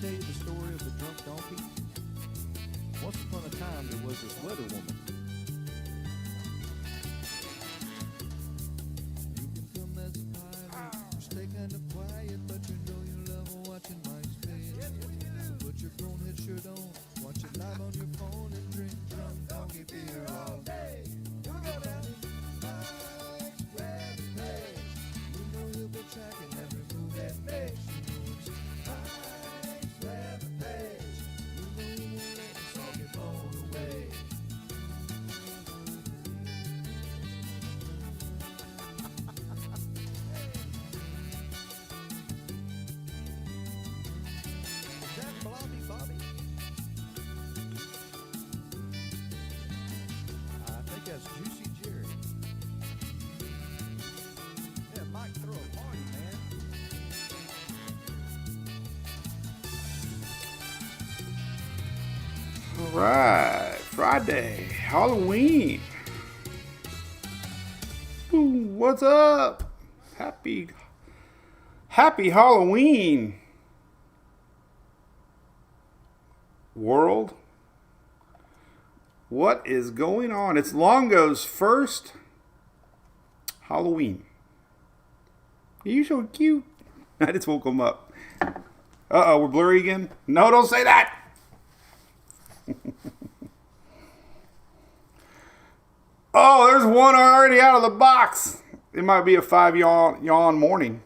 tell you the story of the drunk donkey? Once upon a time, there was this weather woman. You can come as a pilot, you stay kind of quiet, but you know you love watching MySpace. So put your cone head shirt on, watch it live on your phone, and drink drunk donkey beer all day. You know he'll be tracking every move that makes. That's Juicy Jerry. Yeah, Mike, throw a party, man. All right, Friday, Halloween. Ooh, what's up? Happy Halloween, world. What is going on? It's Longo's first Halloween. You're so cute. I just woke him up. Uh-oh, we're blurry again? No, don't say that. Oh, there's one already out of the box. It might be a 5 yawn morning.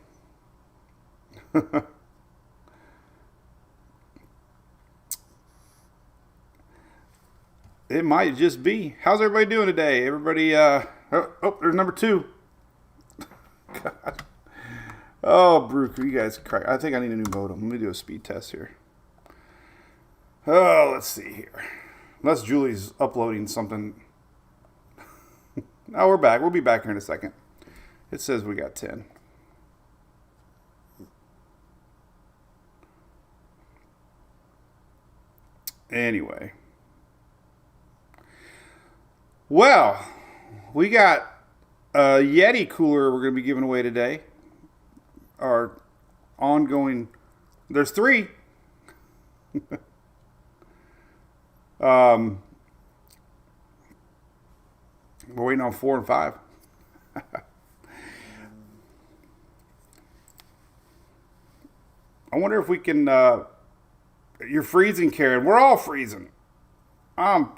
It might just be. How's everybody doing today? Everybody, oh, there's number 2. God. Oh, Brew, you guys crack. I think I need a new modem. Let me do a speed test here. Oh, let's see here. Unless Julie's uploading something. Oh, we're back. We'll be back here in a second. It says we got 10. Anyway. Well, we got a Yeti cooler we're going to be giving away today. Our ongoing... There's 3. We're waiting on 4 and 5. I wonder if we can... you're freezing, Karen. We're all freezing. I'm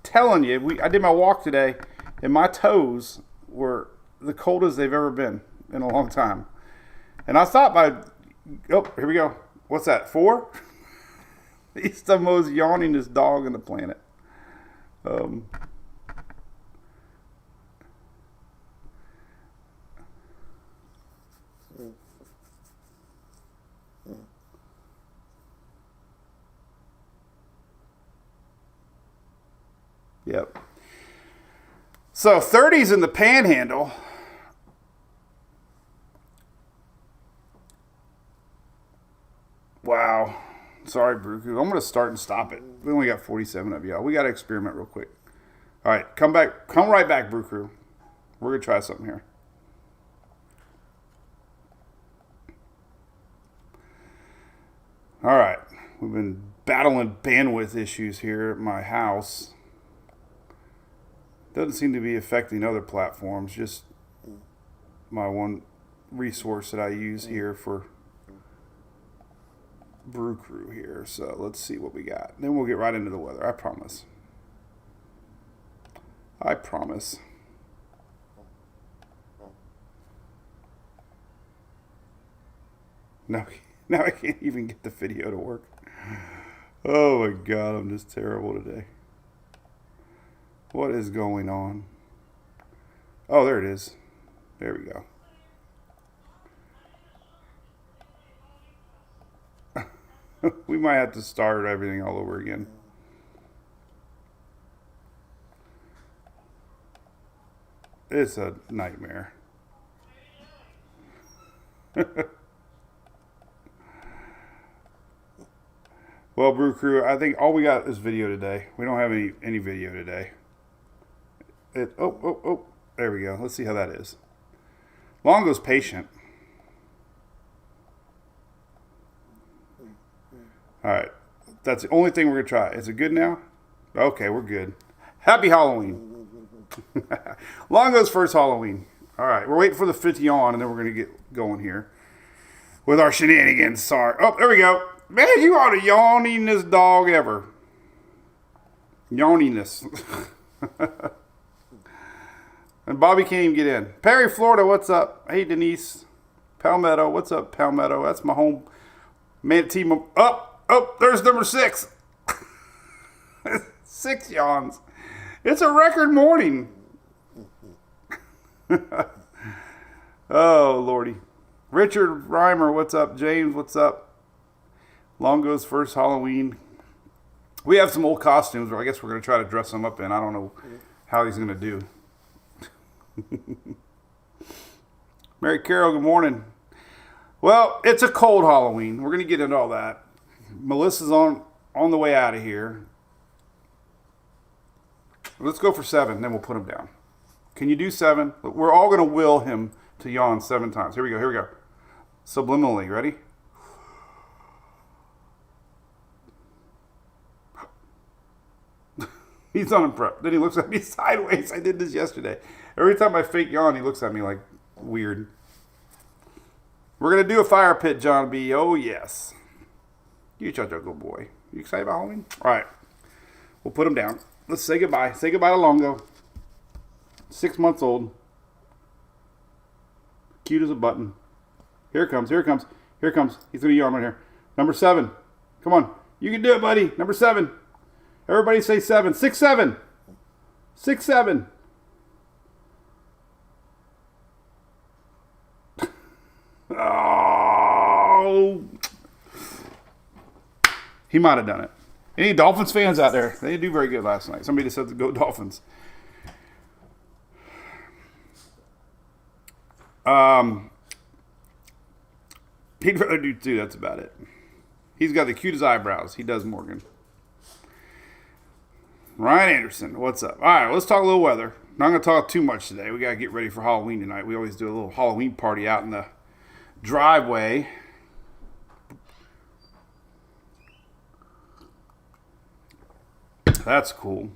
telling you, I did my walk today, and my toes were the coldest they've ever been in a long time. And I stopped by... Oh, here we go. What's that, 4? He's the most yawningest dog on the planet. Yep. So 30s in the Panhandle. Wow. Sorry, Bruku. I'm going to start and stop it. We only got 47 of y'all. We got to experiment real quick. All right, come right back, Brew Crew. We're going to try something here. All right. We've been battling bandwidth issues here at my house. Doesn't seem to be affecting other platforms, just my one resource that I use here for Brew Crew here. So let's see what we got. Then we'll get right into the weather. I promise. I promise. Now I can't even get the video to work. Oh my God, I'm just terrible today. What is going on? Oh, there it is. There we go. We might have to start everything all over again. It's a nightmare. Well, Brew Crew, I think all we got is video today. We don't have any video today. Oh, there we go. Let's see how that is. Longo's patient. All right. That's the only thing we're going to try. Is it good now? Okay, we're good. Happy Halloween. Longo's first Halloween. All right, we're waiting for the 50 yawn, and then we're going to get going here with our shenanigans. Sorry. Oh, there we go. Man, you are the yawningest dog ever. Yawniness. And Bobby can't even get in. Perry, Florida, what's up? Hey, Denise. Palmetto, what's up, Palmetto? That's my home man team. Oh, there's number 6. 6 yawns. It's a record morning. Oh, Lordy. Richard Reimer, what's up? James, what's up? Longo's first Halloween. We have some old costumes, but I guess we're going to try to dress them up in. I don't know how he's going to do. Mary Carol, good morning. Well, it's a cold Halloween. We're going to get into all that. Melissa's on the way out of here. Let's go for 7, then we'll put him down. Can you do 7? We're all going to will him to yawn 7 times. Here we go. Subliminally, ready? He's unimpressed. Then he looks at me sideways. I did this yesterday. Every time I fake yawn, he looks at me like weird. We're going to do a fire pit, John B. Oh, yes. You such a good boy. You excited about Halloween? All right. We'll put him down. Let's say goodbye. Say goodbye to Longo. 6 months old. Cute as a button. Here it comes. He's going to yawn right here. Number 7. Come on. You can do it, buddy. Number 7. Everybody say 7. 6, 7. 6, 7. Oh. He might have done it. Any Dolphins fans out there? They didn't do very good last night. Somebody just said to go Dolphins. He'd rather do 2. That's about it. He's got the cutest eyebrows. He does, Morgan. Ryan Anderson, what's up? All right, let's talk a little weather. Not going to talk too much today. We got to get ready for Halloween tonight. We always do a little Halloween party out in the driveway. That's cool.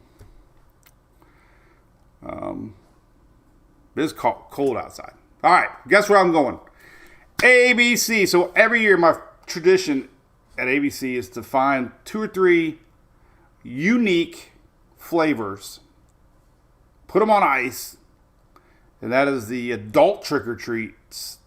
It is cold outside. All right, guess where I'm going? ABC. So every year, my tradition at ABC is to find 2 or 3 unique flavors, put them on ice, and that is the adult trick-or-treats.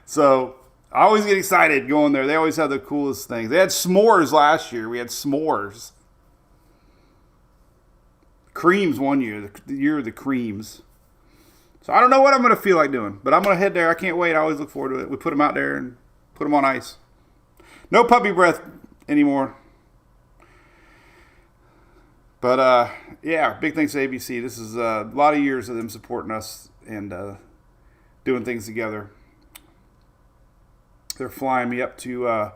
So I always get excited going there. They always have the coolest things. They had s'mores last year. We had s'mores. Creams one year, the year of the creams. So I don't know what I'm going to feel like doing, but I'm going to head there. I can't wait. I always look forward to it. We put them out there and put them on ice. No puppy breath anymore. But, yeah, big thanks to ABC. This is a lot of years of them supporting us and doing things together. They're flying me up to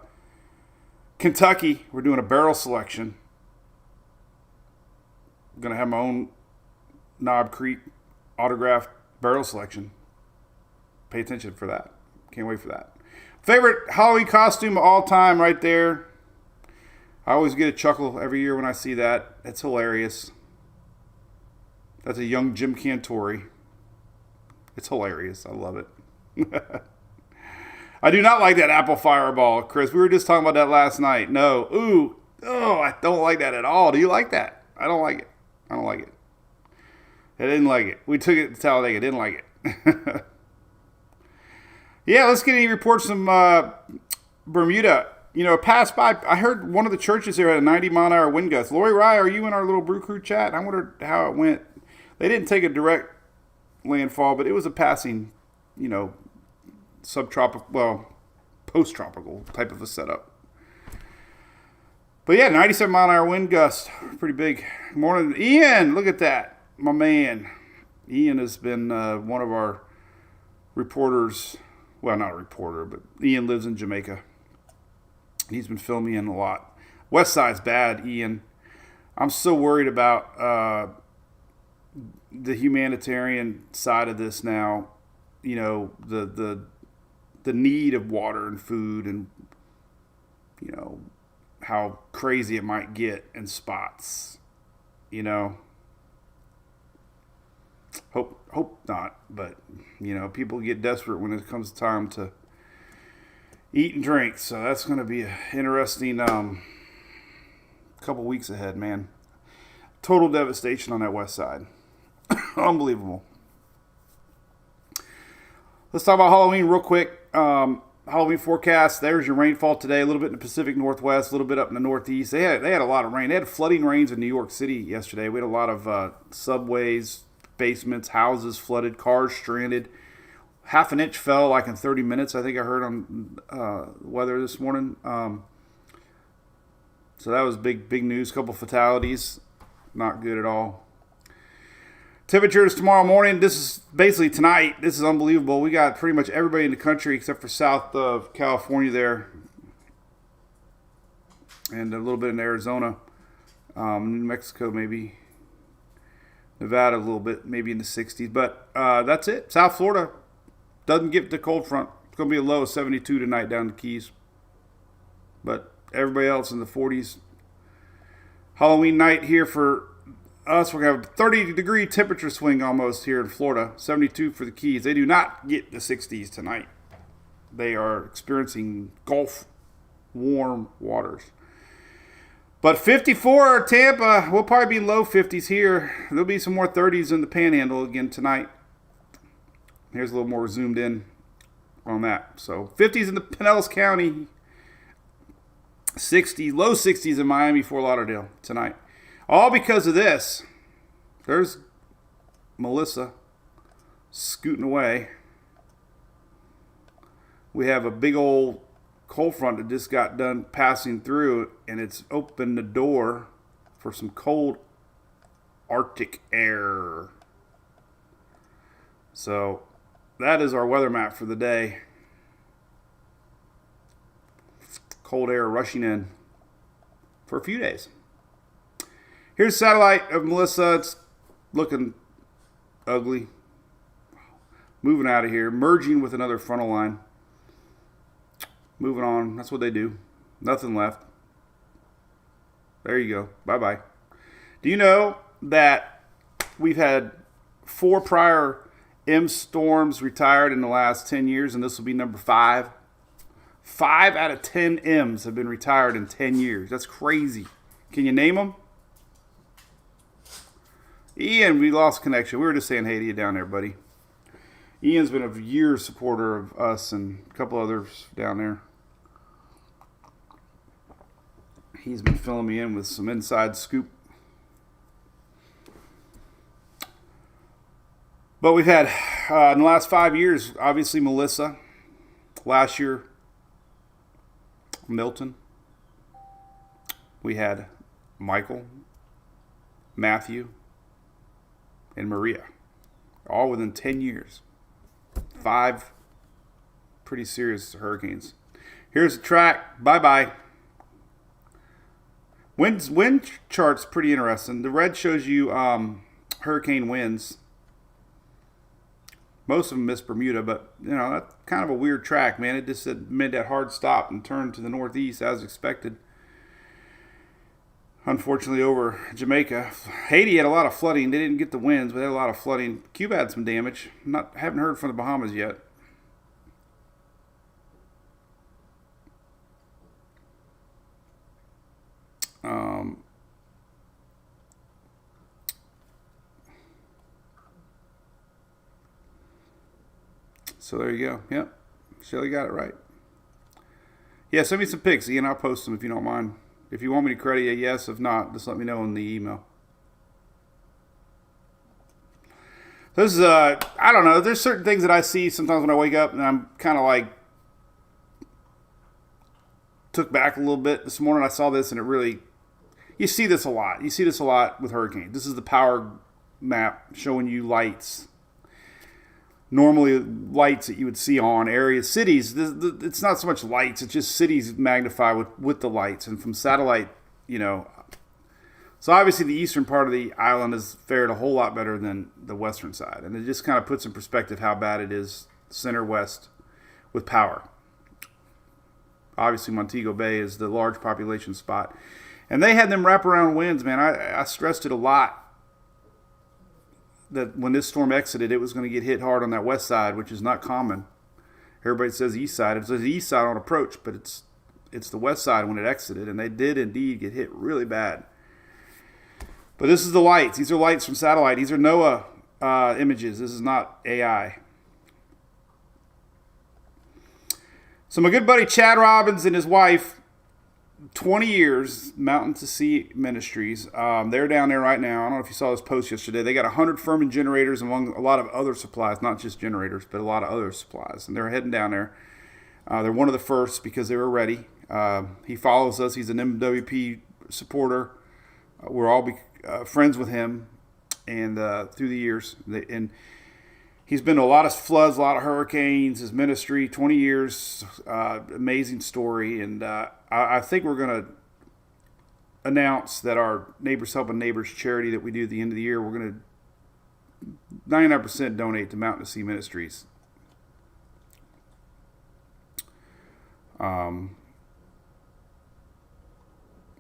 Kentucky. We're doing a barrel selection. I'm going to have my own Knob Creek autographed barrel selection. Pay attention for that. Can't wait for that. Favorite Halloween costume of all time right there. I always get a chuckle every year when I see that. It's hilarious. That's a young Jim Cantori. It's hilarious. I love it. I do not like that apple fireball, Chris. We were just talking about that last night. No. Ooh. Oh, I don't like that at all. Do you like that? I don't like it. I didn't like it. We took it to Talladega. Didn't like it. Yeah, let's get any reports from Bermuda. You know, passed by. I heard one of the churches there had a 90-mile-an-hour wind gust. Lori Rye, are you in our little Brew Crew chat? I wonder how it went. They didn't take a direct landfall, but it was a passing, you know, subtropical, well, post-tropical type of a setup. But yeah, 97-mile-an-hour wind gust. Pretty big. Morning. Ian, look at that. My man. Ian has been one of our reporters. Well, not a reporter, but Ian lives in Jamaica. He's been filming in a lot. West Side's bad, Ian. I'm so worried about the humanitarian side of this now. You know, the the need of water and food, and how crazy it might get in spots. Hope not, but people get desperate when it comes time to eat and drink. So that's going to be an interesting couple weeks ahead, man. Total devastation on that west side. Unbelievable. Let's talk about Halloween real quick. Halloween forecast. There's your rainfall today. A little bit in the Pacific Northwest, a little bit up in the Northeast. They had a lot of rain. They had flooding rains in New York City yesterday. We had a lot of subways, basements, houses flooded, cars stranded. Half an inch fell like in 30 minutes, I think I heard on weather this morning. So that was big news. Couple fatalities. Not good at all. Temperatures tomorrow morning. This is basically tonight. This is unbelievable. We got pretty much everybody in the country except for south of California there. And a little bit in Arizona. New Mexico maybe. Nevada a little bit, maybe in the 60s. But that's it. South Florida doesn't get the cold front. It's going to be a low of 72 tonight down the Keys. But everybody else in the 40s. Halloween night here for us. We're going to have a 30-degree temperature swing almost here in Florida. 72 for the Keys. They do not get the 60s tonight. They are experiencing Gulf warm waters. But 54 Tampa, we'll probably be low 50s here. There'll be some more 30s in the Panhandle again tonight. Here's a little more zoomed in on that. So 50s in the Pinellas County. 60, low 60s in Miami, Fort Lauderdale tonight. All because of this. There's Melissa scooting away. We have a big old cold front that just got done passing through, and it's opened the door for some cold Arctic air. So that is our weather map for the day. Cold air rushing in for a few days. Here's a satellite of Melissa. It's looking ugly. Moving out of here. Merging with another frontal line. Moving on. That's what they do. Nothing left. There you go. Bye-bye. Do you know that we've had 4 prior M storms retired in the last 10 years, and this will be number 5? 5 out of 10 M's have been retired in 10 years. That's crazy. Can you name them? Ian, we lost connection. We were just saying hey to you down there, buddy. Ian's been a year supporter of us and a couple others down there. He's been filling me in with some inside scoop. But we've had, in the last 5 years, obviously Melissa. Last year, Milton. We had Michael, Matthew, and Maria. All within 10 years. 5 pretty serious hurricanes. Here's the track. Bye-bye. Wind chart's pretty interesting. The red shows you hurricane winds. Most of them miss Bermuda, but that's kind of a weird track, man. It just made that hard stop and turned to the northeast as expected. Unfortunately, over Jamaica. Haiti had a lot of flooding. They didn't get the winds, but they had a lot of flooding. Cuba had some damage. Haven't heard from the Bahamas yet. So there you go. Yep. Shelly got it right. Yeah, send me some pics, Ian. I'll post them if you don't mind. If you want me to credit you, yes. If not, just let me know in the email. This is, I don't know. There's certain things that I see sometimes when I wake up and I'm kind of like took back a little bit. This morning I saw this and it really, you see this a lot. You see this a lot with hurricanes. This is the power map showing you lights. Normally lights that you would see on areas, cities, it's not so much lights, it's just cities magnified with the lights. And from satellite, so obviously the eastern part of the island has fared a whole lot better than the western side. And it just kind of puts in perspective how bad it is center west with power. Obviously, Montego Bay is the large population spot. And they had them wraparound winds, man. I stressed it a lot that when this storm exited, it was going to get hit hard on that west side, which is not common. Everybody says east side. It's the east side on approach, but it's the west side when it exited, and they did indeed get hit really bad. But this is the lights. These are lights from satellite. These are NOAA images. This is not AI. So my good buddy Chad Robbins and his wife, 20 years, Mountain to Sea Ministries. They're down there right now. I don't know if you saw this post yesterday. They got 100 Furman generators among a lot of other supplies, not just generators, but a lot of other supplies. And they're heading down there. They're one of the first because they were ready. He follows us. He's an MWP supporter. We're all friends with him and through the years. And he's been to a lot of floods, a lot of hurricanes. His ministry, 20 years, amazing story. And I think we're going to announce that our Neighbors Helping Neighbors charity that we do at the end of the year, we're going to 99% donate to Mountain to Sea Ministries.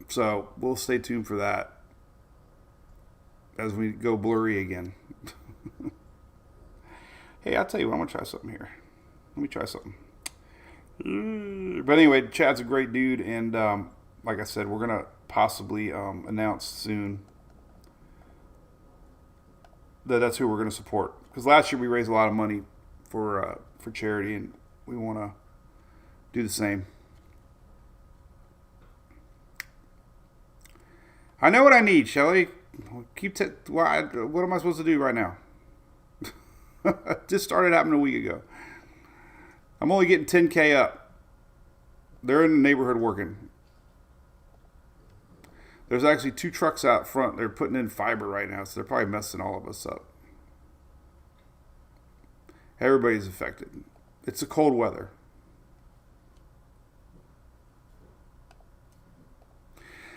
So we'll stay tuned for that as we go blurry again. Hey, I'll tell you what, I'm going to try something here. Let me try something. But anyway, Chad's a great dude, and like I said, we're going to possibly announce soon that that's who we're going to support. Because last year we raised a lot of money for charity, and we want to do the same. I know what I need, Shelly. What am I supposed to do right now? Just started happening a week ago. I'm only getting 10K up. They're in the neighborhood working. There's actually 2 trucks out front. They're putting in fiber right now, so they're probably messing all of us up. Everybody's affected. It's the cold weather.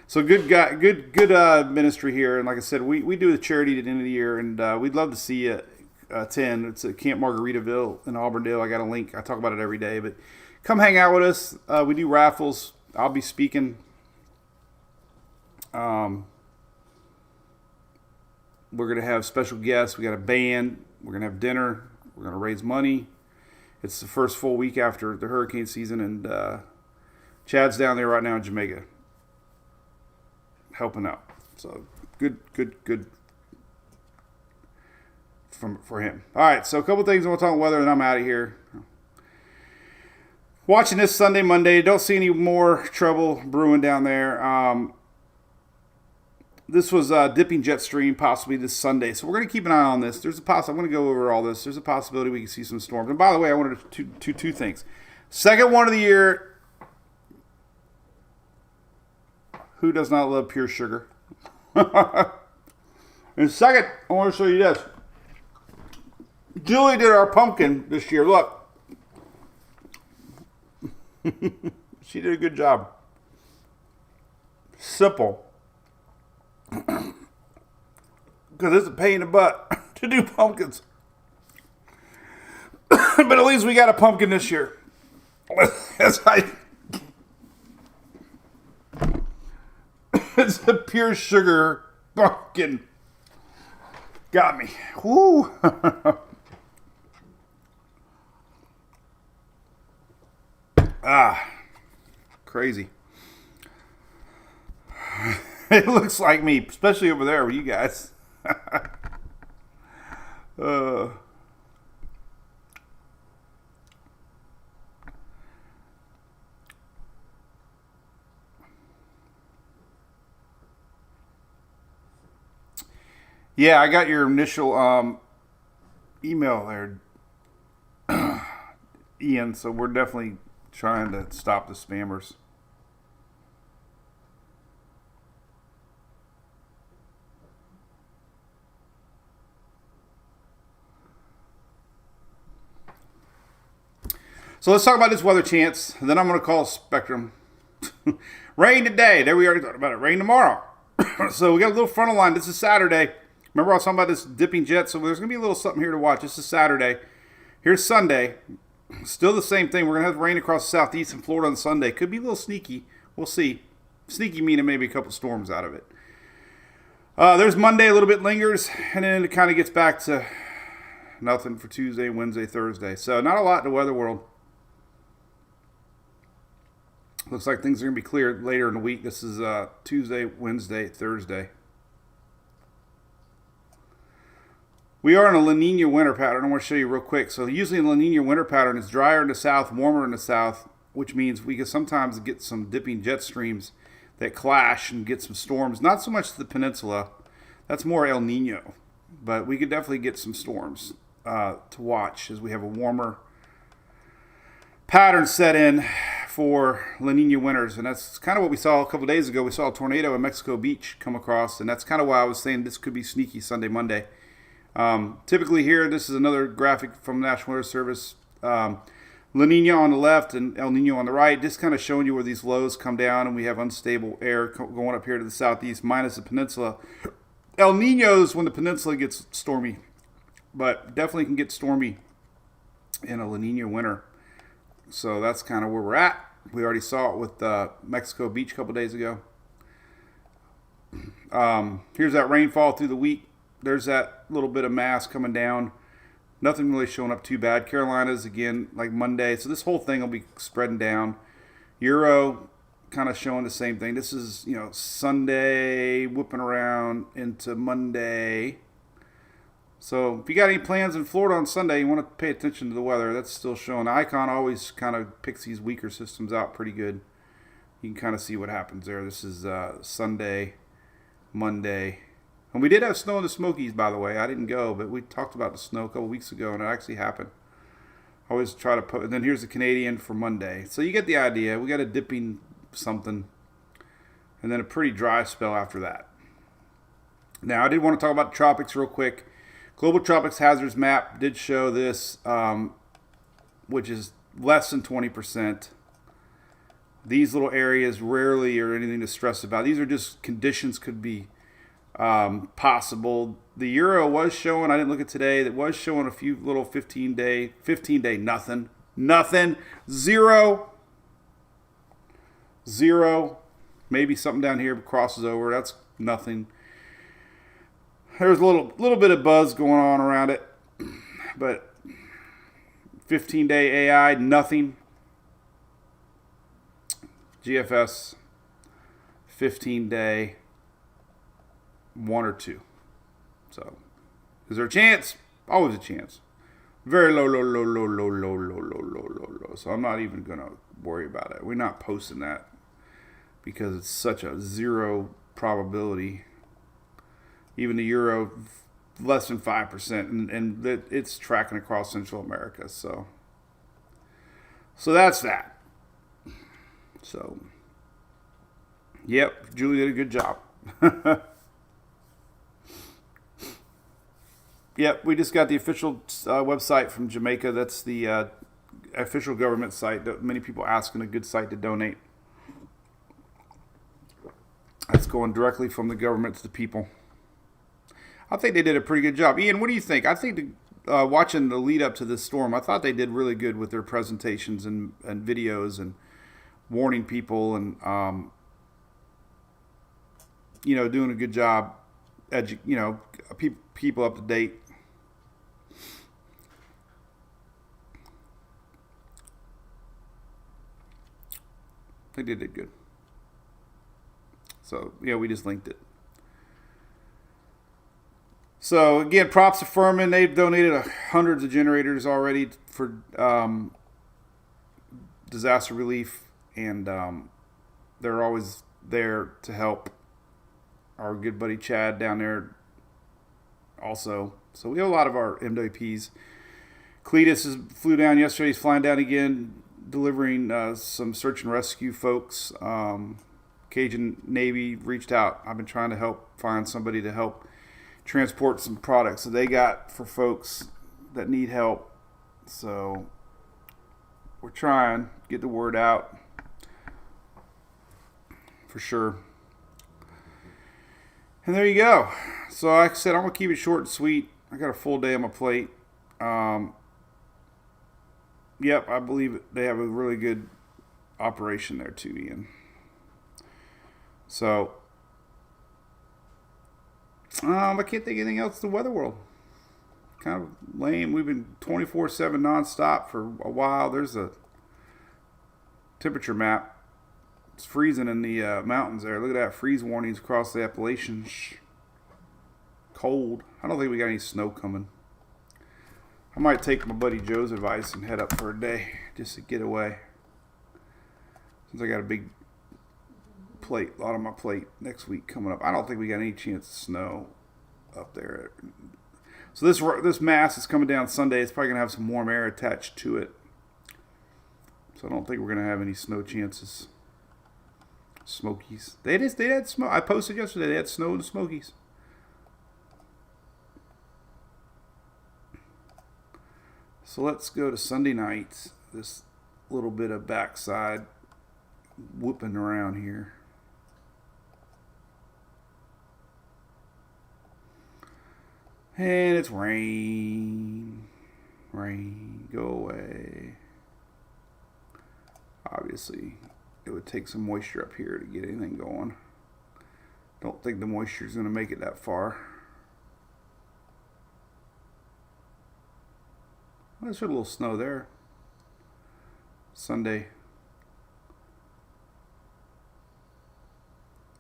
So good guy, good ministry here, and like I said, we do a charity at the end of the year, and we'd love to see you attend. It's at Camp Margaritaville in Auburndale. I got a link. I talk about it every day, but come hang out with us. We do raffles. I'll be speaking. We're gonna have special guests. We got a band. We're gonna have dinner. We're gonna raise money. It's the first full week after the hurricane season, and Chad's down there right now in Jamaica, helping out. So good for him. All right, so a couple things I want to talk about weather, and I'm out of here. Watching this Sunday, Monday, don't see any more trouble brewing down there. This was dipping jet stream possibly this Sunday, so we're going to keep an eye on this. I'm going to go over all this. There's a possibility we can see some storms. And by the way, I wanted to two things. Second one of the year. Who does not love pure sugar? And second, I want to show you this. Julie did our pumpkin this year. Look. She did a good job. Simple. Because it's a pain in the butt to do pumpkins. But at least we got a pumpkin this year. It's a pure sugar pumpkin. Got me. Woo. Crazy. It looks like me, especially over there with you guys. Yeah, I got your initial email there, Ian, so we're definitely trying to stop the spammers. So let's talk about this weather chance. Then I'm going to call Spectrum. Rain today. There we already talked about it. Rain tomorrow. So we got a little frontal line. This is Saturday. Remember I was talking about this dipping jet? So there's going to be a little something here to watch. This is Saturday. Here's Sunday. Still the same thing. We're going to have rain across the southeast and Florida on Sunday. Could be a little sneaky. We'll see. Sneaky meaning maybe a couple storms out of it. There's Monday, a little bit lingers, and then it kind of gets back to nothing for Tuesday, Wednesday, Thursday. So not a lot in the weather world. Looks like things are going to be clear later in the week. This is Tuesday, Wednesday, Thursday. We are in a La Nina winter pattern. I want to show you real quick. So usually in the La Nina winter pattern, it's drier in the south, warmer in the south, which means we can sometimes get some dipping jet streams that clash and get some storms. Not so much to the peninsula. That's more El Nino. But we could definitely get some storms to watch as we have a warmer pattern set in for La Nina winters. And that's kind of what we saw a couple of days ago. We saw a tornado in Mexico Beach come across. And that's kind of why I was saying this could be sneaky Sunday, Monday. Typically here, this is another graphic from the National Weather Service. La Nina on the left and El Nino on the right, just kind of showing you where these lows come down and we have unstable air going up here to the southeast minus the peninsula. El Nino's when the peninsula gets stormy, but definitely can get stormy in a La Nina winter. So that's kind of where we're at. We already saw it with Mexico Beach a couple days ago. Here's that rainfall through the week. There's that little bit of mass coming down. Nothing really showing up too bad. Carolinas, again, like Monday. So this whole thing will be spreading down. Euro kind of showing the same thing. This is, Sunday whipping around into Monday. So if you got any plans in Florida on Sunday, you want to pay attention to the weather. That's still showing. The icon always kind of picks these weaker systems out pretty good. You can kind of see what happens there. This is Sunday, Monday. And we did have snow in the Smokies, by the way. I didn't go, but we talked about the snow a couple weeks ago, and it actually happened. I always try to put, and then here's the Canadian for Monday. So you get the idea. We got a dipping something, and then a pretty dry spell after that. Now, I did want to talk about the tropics real quick. Global Tropics Hazards Map did show this, which is less than 20%. These little areas rarely are anything to stress about. These are just conditions could be possible. The Euro was showing, I didn't look at today, that was showing a few little 15 day, nothing, zero, maybe something down here crosses over, that's nothing. There's a little bit of buzz going on around it, but 15-day AI, nothing. GFS, 15-day, 1 or 2. So, is there a chance? Always a chance. Very low. So I'm not even going to worry about it. We're not posting that because it's such a zero probability. Even the Euro, less than 5%, and it's tracking across Central America. So that's that. So, yep, Julie did a good job. Yep, we just got the official website from Jamaica. That's the official government site. Many people asking a good site to donate. That's going directly from the government to the people. I think they did a pretty good job. Ian, what do you think? I think watching the lead up to this storm, I thought they did really good with their presentations and videos and warning people and, doing a good job, people up to date. I think they did good. So, we just linked it. So, again, props to Furman. They've donated hundreds of generators already for disaster relief, and they're always there to help. Our good buddy Chad down there also. So, we have a lot of our MWPs. Cletus flew down yesterday. He's flying down again, delivering some search and rescue folks. Cajun Navy reached out. I've been trying to find somebody to help transport some products that they got for folks that need help. So we're trying to get the word out for sure. And there you go. So like I said, I'm going to keep it short and sweet. I got a full day on my plate. Yep, I believe they have a really good operation there too, Ian. So, I can't think of anything else in the weather world. Kind of lame. We've been 24/7 nonstop for a while. There's a temperature map. It's freezing in the mountains there. Look at that. Freeze warnings across the Appalachians. Cold. I don't think we got any snow coming. I might take my buddy Joe's advice and head up for a day just to get away. Since I got a big plate, a lot on my plate next week coming up. I don't think we got any chance of snow up there. So this mass is coming down Sunday. It's probably going to have some warm air attached to it. So I don't think we're going to have any snow chances. Smokies. They had snow. I posted yesterday. They had snow in the Smokies. So let's go to Sunday night. This little bit of backside whooping around here. And it's rain. Rain. Go away. Obviously, it would take some moisture up here to get anything going. Don't think the moisture is going to make it that far. Well, there's a little snow there. Sunday.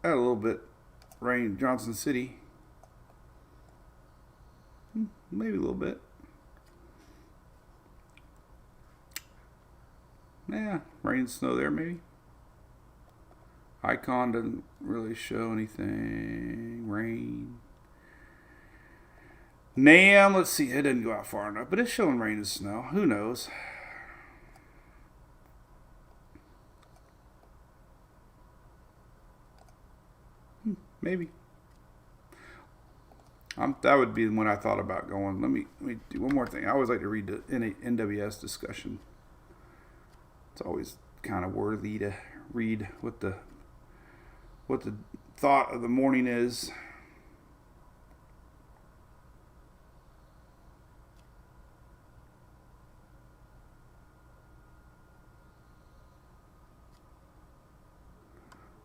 Had a little bit rain in Johnson City. Maybe a little bit. Yeah, rain and snow there maybe. Icon doesn't really show anything. Rain. Nam, let's see, it didn't go out far enough, but it's showing rain and snow. Who knows? Maybe. That would be when I thought about going. Let me do one more thing. I always like to read the NWS discussion. It's always kind of worthy to read what the thought of the morning is.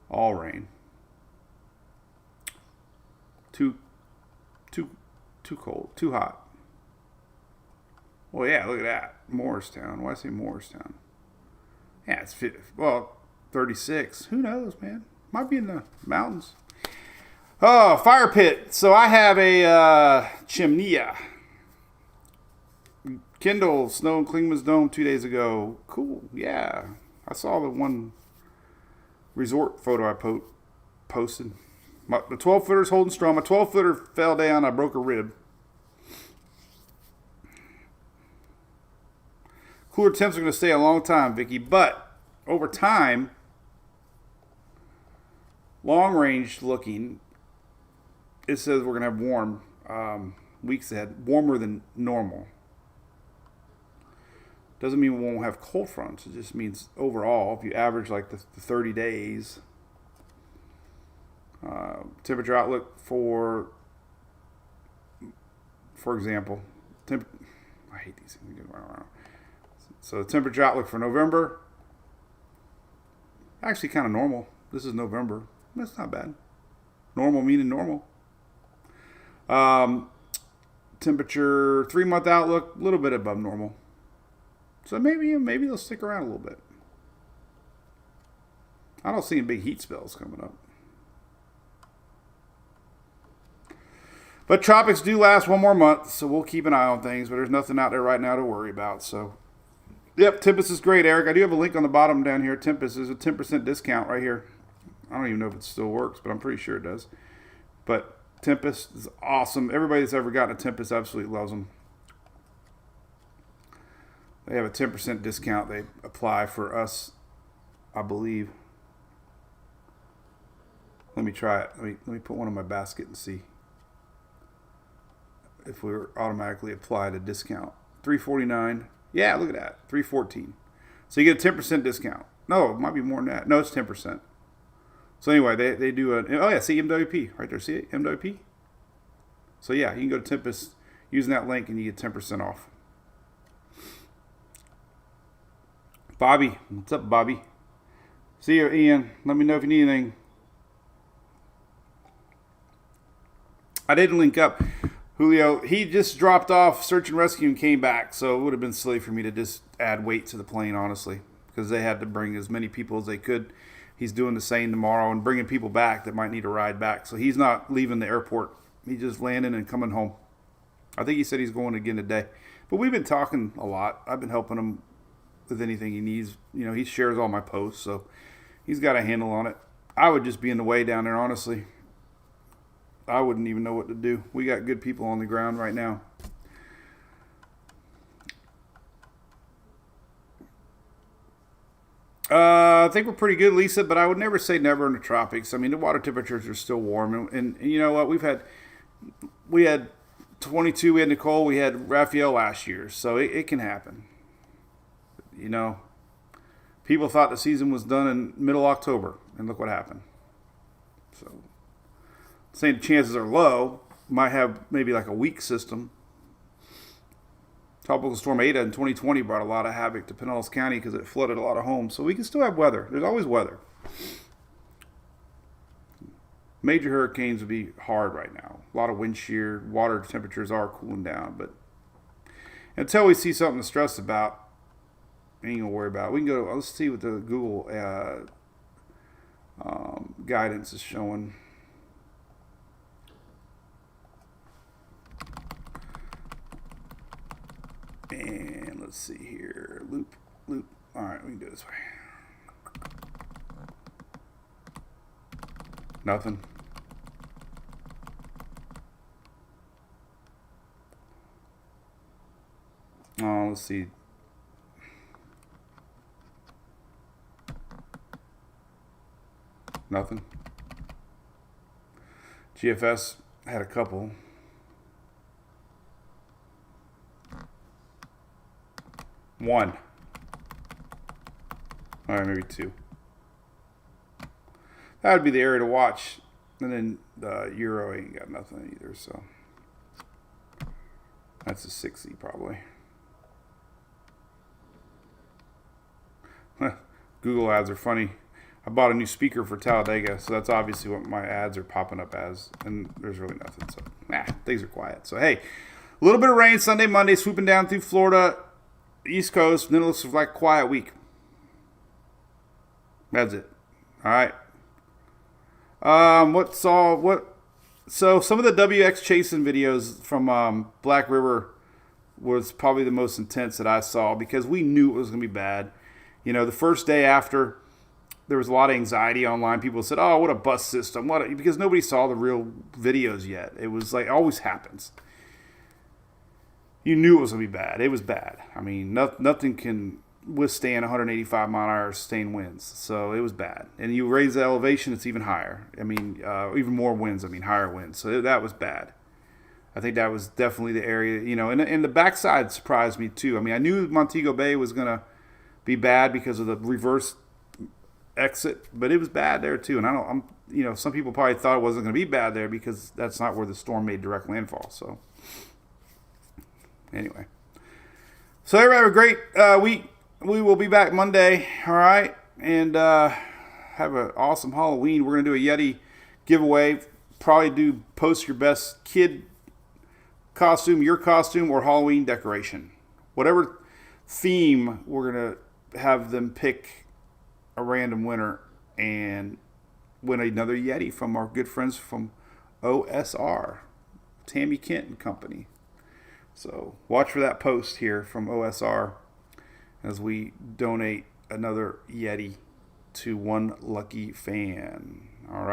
All rain. Too cold. Too hot. Well, yeah, look at that. Morristown. Why say Morristown? Yeah, it's 36. Who knows, man? Might be in the mountains. Oh, fire pit. So I have a chimney. Kindle, snow in Klingman's Dome 2 days ago. Cool. Yeah. I saw the one resort photo I posted. The 12-footer's holding strong. My 12-footer fell down. I broke a rib. Cooler temps are going to stay a long time, Vicky. But over time, long range looking, it says we're going to have warm weeks ahead. Warmer than normal. Doesn't mean we won't have cold fronts. It just means overall, if you average like the 30 days, temperature outlook for example, I hate these things. So the temperature outlook for November, actually kind of normal. This is November. That's not bad. Normal meaning normal. Temperature 3-month outlook, a little bit above normal. So maybe they'll stick around a little bit. I don't see any big heat spells coming up. But tropics do last one more month, so we'll keep an eye on things. But there's nothing out there right now to worry about. So, yep, Tempest is great, Eric. I do have a link on the bottom down here. Tempest is a 10% discount right here. I don't even know if it still works, but I'm pretty sure it does. But Tempest is awesome. Everybody that's ever gotten a Tempest absolutely loves them. They have a 10% discount they apply for us, I believe. Let me try it. Let me put one in my basket and see if we were automatically applied a discount. $3.49. Yeah, look at that. $3.14. So you get a 10% discount. No, it might be more than that. No, it's 10%. So anyway, they do see MWP right there. See it? MWP? So yeah, you can go to Tempest using that link and you get 10% off. Bobby, what's up, Bobby? See you, Ian. Let me know if you need anything. I didn't link up. Julio, he just dropped off search and rescue and came back, so it would have been silly for me to just add weight to the plane, honestly, because they had to bring as many people as they could. He's doing the same tomorrow and bringing people back that might need a ride back. So he's not leaving the airport. He's just landing and coming home. I think he said he's going again today. But we've been talking a lot. I've been helping him with anything he needs. You know, he shares all my posts, so he's got a handle on it. I would just be in the way down there, honestly. I wouldn't even know what to do. We got good people on the ground right now. I think we're pretty good, Lisa, but I would never say never in the tropics. I mean, the water temperatures are still warm. And you know what? We had 22, we had Nicole, we had Raphael last year. So it can happen. You know, people thought the season was done in middle October, and look what happened. So, saying the chances are low, might have maybe like a weak system. Tropical Storm Eta in 2020 brought a lot of havoc to Pinellas County because it flooded a lot of homes. So we can still have weather. There's always weather. Major hurricanes would be hard right now. A lot of wind shear. Water temperatures are cooling down. But until we see something to stress about, ain't going to worry about it. We can go, let's see what the Google guidance is showing. And let's see here. Loop. All right, we can do it this way. Nothing. Oh, let's see. Nothing. GFS had a couple. One. All right, maybe two. That would be the area to watch. And then the Euro ain't got nothing either, so that's a 60 probably. Google ads are funny. I bought a new speaker for Talladega, so that's obviously what my ads are popping up as, and there's really nothing. So, things are quiet. So, hey, a little bit of rain Sunday, Monday, swooping down through Florida, East Coast, and then it looks like a quiet week. That's it. All right. So some of the WX chasing videos from Black River was probably the most intense that I saw because we knew it was going to be bad. You know, the first day after, there was a lot of anxiety online. People said, "Oh, what a bus system!" Because nobody saw the real videos yet. It was like it always happens. You knew it was going to be bad. It was bad. I mean, nothing can withstand 185 mile an hour sustained winds. So it was bad. And you raise the elevation, it's even higher. I mean, even more winds. I mean, higher winds. So that was bad. I think that was definitely the area, you know. And the backside surprised me too. I mean, I knew Montego Bay was going to be bad because of the reverse exit, but it was bad there too. And some people probably thought it wasn't going to be bad there because that's not where the storm made direct landfall. So anyway, so everybody have a great week. We will be back Monday, all right, and have an awesome Halloween. We're going to do a Yeti giveaway. Probably post your best kid costume, your costume, or Halloween decoration. Whatever theme, we're going to have them pick a random winner and win another Yeti from our good friends from OSR, Tammy Kent and Company. So watch for that post here from OSR as we donate another Yeti to one lucky fan.